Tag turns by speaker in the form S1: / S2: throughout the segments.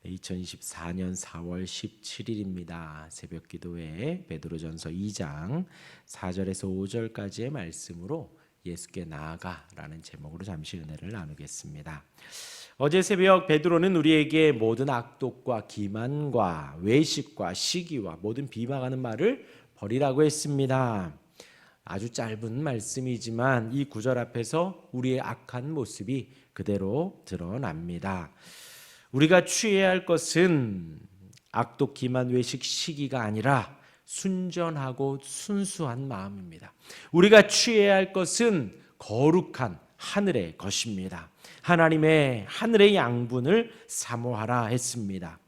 S1: 2024년 4월 17일입니다. 새벽 기도회 베드로전서 2장 4절에서 5절까지의 말씀으로 예수께 나아가라는 제목으로 잠시 은혜를 나누겠습니다. 어제 새벽 베드로는 우리에게 모든 악독과 기만과 외식과 시기와 모든 비방하는 말을 버리라고 했습니다. 아주 짧은 말씀이지만 이 구절 앞에서 우리의 악한 모습이 그대로 드러납니다. 우리가 취해야 할 것은 악독, 기만, 외식, 시기가 아니라 순전하고 순수한 마음입니다. 우리가 취해야 할 것은 거룩한 하늘의 것입니다. 하늘의 양분을 사모하라 했습니다.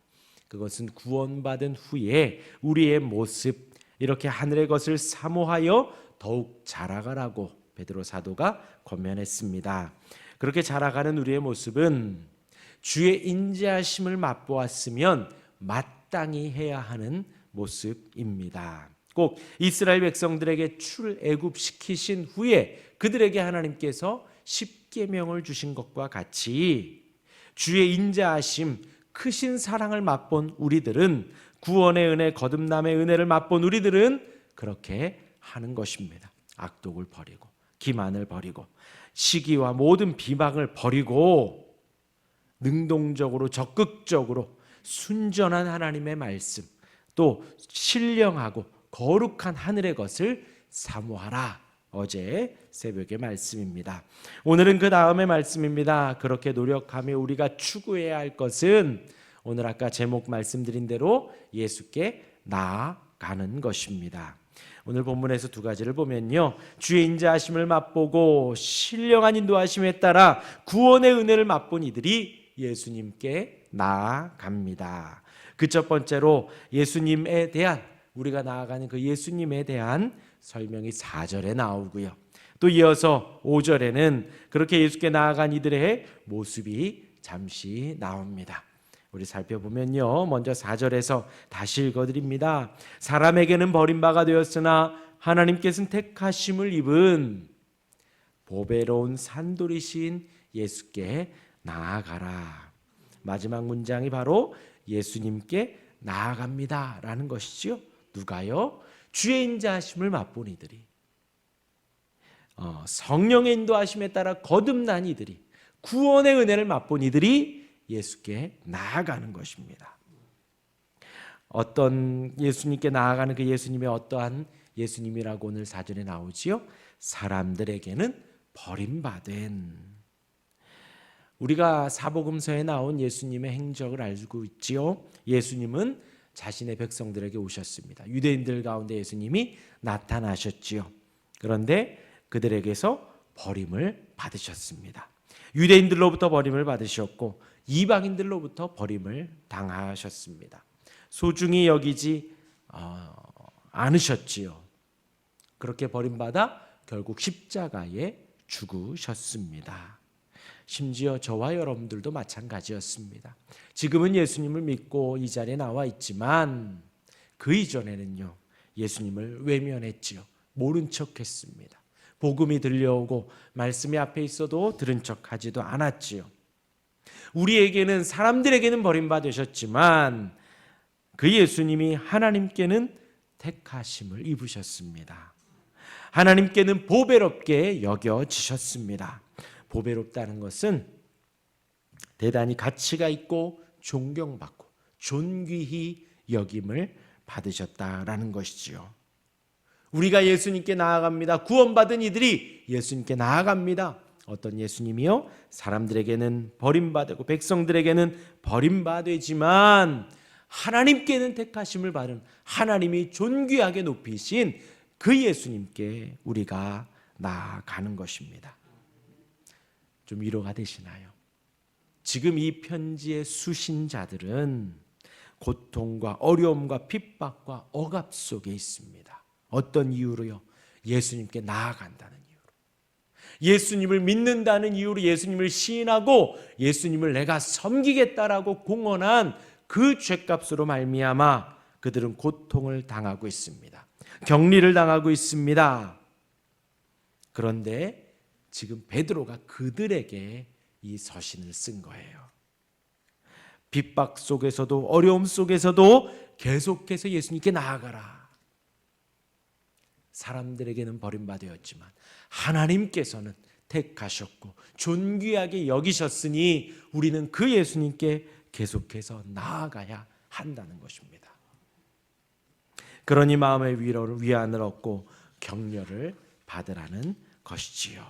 S1: 그것은 구원받은 후에 우리의 모습, 이렇게 하늘의 것을 사모하여 더욱 자라가라고 베드로 사도가 권면했습니다. 그렇게 자라가는 우리의 모습은 주의 인자하심을 맛보았으면 마땅히 해야 하는 모습입니다. 꼭 이스라엘 백성들에게 출애굽시키신 후에 그들에게 하나님께서 십계명을 주신 것과 같이 주의 인자하심, 크신 사랑을 맛본 우리들은, 구원의 은혜, 거듭남의 은혜를 맛본 우리들은 그렇게 하는 것입니다. 악독을 버리고 기만을 버리고 시기와 모든 비방을 버리고 능동적으로 적극적으로 순전한 하나님의 말씀, 또 신령하고 거룩한 하늘의 것을 사모하라. 어제 새벽의 말씀입니다. 오늘은 그 다음의 말씀입니다. 그렇게 노력하며 우리가 추구해야 할 것은 오늘 아까 제목 말씀드린 대로 예수께 나아가는 것입니다. 오늘 본문에서 두 가지를 보면요, 주의 인자하심을 맛보고 신령한 인도하심에 따라 구원의 은혜를 맛본 이들이 예수님께 나아갑니다. 그 첫 번째로 예수님에 대한, 우리가 나아가는 그 예수님에 대한 설명이 4절에 나오고요, 또 이어서 5절에는 그렇게 예수께 나아간 이들의 모습이 잠시 나옵니다. 우리 살펴보면요, 먼저 4절에서 다시 읽어드립니다. 사람에게는 버림받아 되었으나 하나님께서는 택하심을 입은 보배로운 산돌이신 예수께 나아가라. 마지막 문장이 바로 예수님께 나아갑니다 라는 것이죠. 누가요? 주의 인자하심을 맛본 이들이, 성령의 인도하심에 따라 거듭난 이들이, 구원의 은혜를 맛본 이들이 예수께 나아가는 것입니다. 어떤 예수님께 나아가는 그 예수님이 어떠한 예수님이라고 오늘 4절에 나오지요? 사람들에게는 버림받은. 우리가 사복음서에 나온 예수님의 행적을 알고 있지요. 예수님은 자신의 백성들에게 오셨습니다. 유대인들 가운데 예수님이 나타나셨지요. 그런데 그들에게서 버림을 받으셨습니다. 유대인들로부터 버림을 받으셨고 이방인들로부터 버림을 당하셨습니다. 소중히 여기지 않으셨지요. 그렇게 버림받아 결국 십자가에 죽으셨습니다. 심지어 저와 여러분들도 마찬가지였습니다. 지금은 예수님을 믿고 이 자리에 나와 있지만 그 이전에는요, 예수님을 외면했지요. 모른 척했습니다. 복음이 들려오고 말씀이 앞에 있어도 들은 척하지도 않았지요. 우리에게는, 사람들에게는 버림받으셨지만 그 예수님이 하나님께는 택하심을 입으셨습니다. 하나님께는 보배롭게 여겨지셨습니다. 보배롭다는 것은 대단히 가치가 있고 존경받고 존귀히 여김을 받으셨다라는 것이지요. 우리가 예수님께 나아갑니다. 구원받은 이들이 예수님께 나아갑니다. 어떤 예수님이요? 사람들에게는 버림받고 백성들에게는 버림받지만 하나님께는 택하심을 받은, 하나님이 존귀하게 높이신 그 예수님께 우리가 나아가는 것입니다. 좀 위로가 되시나요? 지금 이 편지의 수신자들은 고통과 어려움과 핍박과 억압 속에 있습니다. 어떤 이유로요? 예수님께 나아간다는 이유로, 예수님을 믿는다는 이유로 예수님을 시인하고 예수님을 내가 섬기겠다라고 공언한 그 죄값으로 말미암아 그들은 고통을 당하고 있습니다. 격리를 당하고 있습니다. 그런데 지금 베드로가 그들에게 이 서신을 쓴 거예요. 핍박 속에서도 어려움 속에서도 계속해서 예수님께 나아가라. 사람들에게는 버림받았지만 하나님께서는 택하셨고 존귀하게 여기셨으니 우리는 그 예수님께 계속해서 나아가야 한다는 것입니다. 그러니 마음의 위로를 위안을 얻고 격려를 받으라는 것이지요.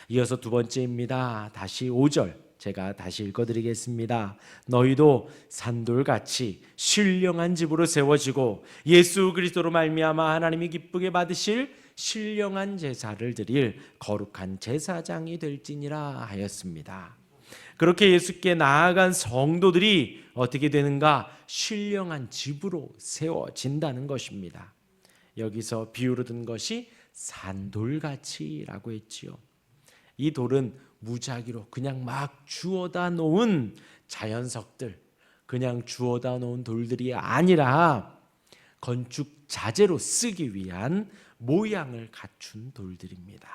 S1: 이어서 두 번째입니다. 다시 5절 제가 다시 읽어드리겠습니다. 너희도 산돌같이 신령한 집으로 세워지고 예수 그리스도로 말미암아 하나님이 기쁘게 받으실 신령한 제사를 드릴 거룩한 제사장이 될지니라 하였습니다. 그렇게 예수께 나아간 성도들이 어떻게 되는가? 신령한 집으로 세워진다는 것입니다. 여기서 비유로 든 것이 산돌같이라고 했지요. 이 돌은 무작위로 그냥 막 주워다 놓은 자연석들, 그냥 주워다 놓은 돌들이 아니라 건축 자재로 쓰기 위한 모양을 갖춘 돌들입니다.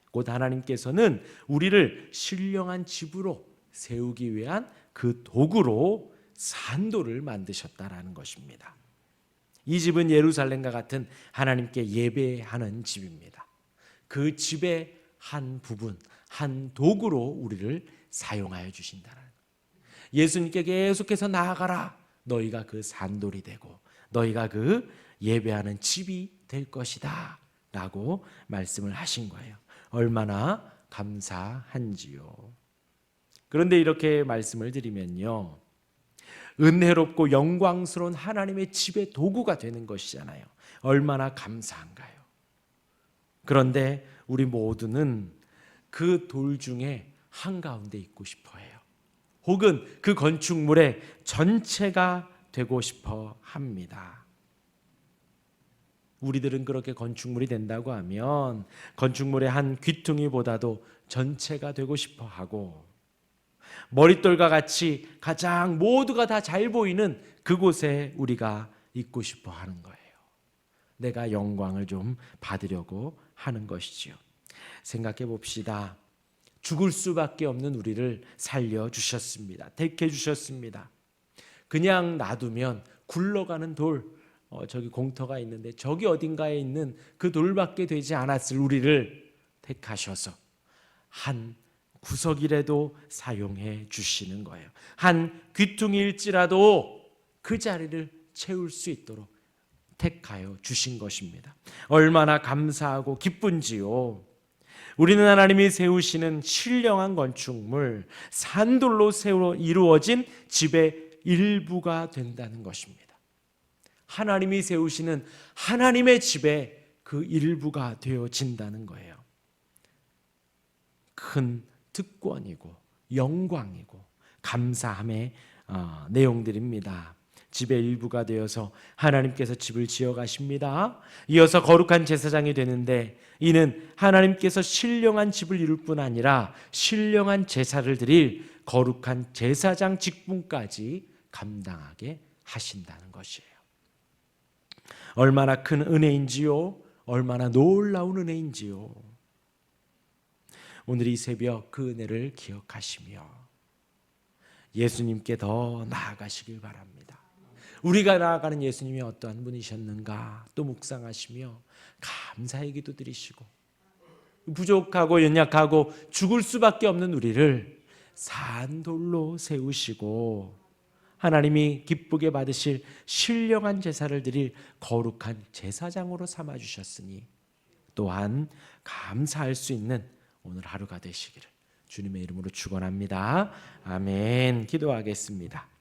S1: 곧 하나님께서는 우리를 신령한 집으로 세우기 위한 그 도구로 산돌을 만드셨다라는 것입니다. 이 집은 예루살렘과 같은 하나님께 예배하는 집입니다. 그 집의 한 부분, 한 도구로 우리를 사용하여 주신다는 거예요. 예수님께 계속해서 나아가라. 너희가 그 산돌이 되고 너희가 그 예배하는 집이 될 것이다 라고 말씀을 하신 거예요. 얼마나 감사한지요. 그런데 이렇게 말씀을 드리면요, 은혜롭고 영광스러운 하나님의 집의 도구가 되는 것이잖아요. 얼마나 감사한가요? 그런데 우리 모두는 그 돌 중에 한가운데 있고 싶어 해요. 혹은 그 건축물의 전체가 되고 싶어 합니다. 우리들은 그렇게 건축물이 된다고 하면 건축물의 한 귀퉁이보다도 전체가 되고 싶어 하고, 머릿돌과 같이 가장 모두가 다 잘 보이는 그곳에 우리가 있고 싶어 하는 거예요. 내가 영광을 좀 받으려고 하는 것이지요. 생각해 봅시다. 죽을 수밖에 없는 우리를 살려주셨습니다. 택해주셨습니다. 그냥 놔두면 굴러가는 돌, 저기 공터가 있는데 저기 어딘가에 있는 그 돌밖에 되지 않았을 우리를 택하셔서 한 구석이라도 사용해 주시는 거예요. 한 귀퉁이일지라도 그 자리를 채울 수 있도록 택하여 주신 것입니다. 얼마나 감사하고 기쁜지요. 우리는 하나님이 세우시는 신령한 건축물, 산돌로 이루어진 집의 일부가 된다는 것입니다. 하나님이 세우시는 하나님의 집의 그 일부가 되어진다는 거예요. 큰 특권이고 영광이고 감사함의 내용들입니다. 집의 일부가 되어서 하나님께서 집을 지어 가십니다. 이어서 거룩한 제사장이 되는데, 이는 하나님께서 신령한 집을 이룰 뿐 아니라 신령한 제사를 드릴 거룩한 제사장 직분까지 감당하게 하신다는 것이에요. 얼마나 큰 은혜인지요, 얼마나 놀라운 은혜인지요. 오늘 이 새벽 그 은혜를 기억하시며 예수님께 더 나아가시길 바랍니다. 우리가 나아가는 예수님이 어떠한 분이셨는가 또 묵상하시며 감사의 기도 드리시고, 부족하고 연약하고 죽을 수밖에 없는 우리를 산돌로 세우시고 하나님이 기쁘게 받으실 신령한 제사를 드릴 거룩한 제사장으로 삼아주셨으니 또한 감사할 수 있는 오늘 하루가 되시기를 주님의 이름으로 축원합니다. 아멘. 기도하겠습니다.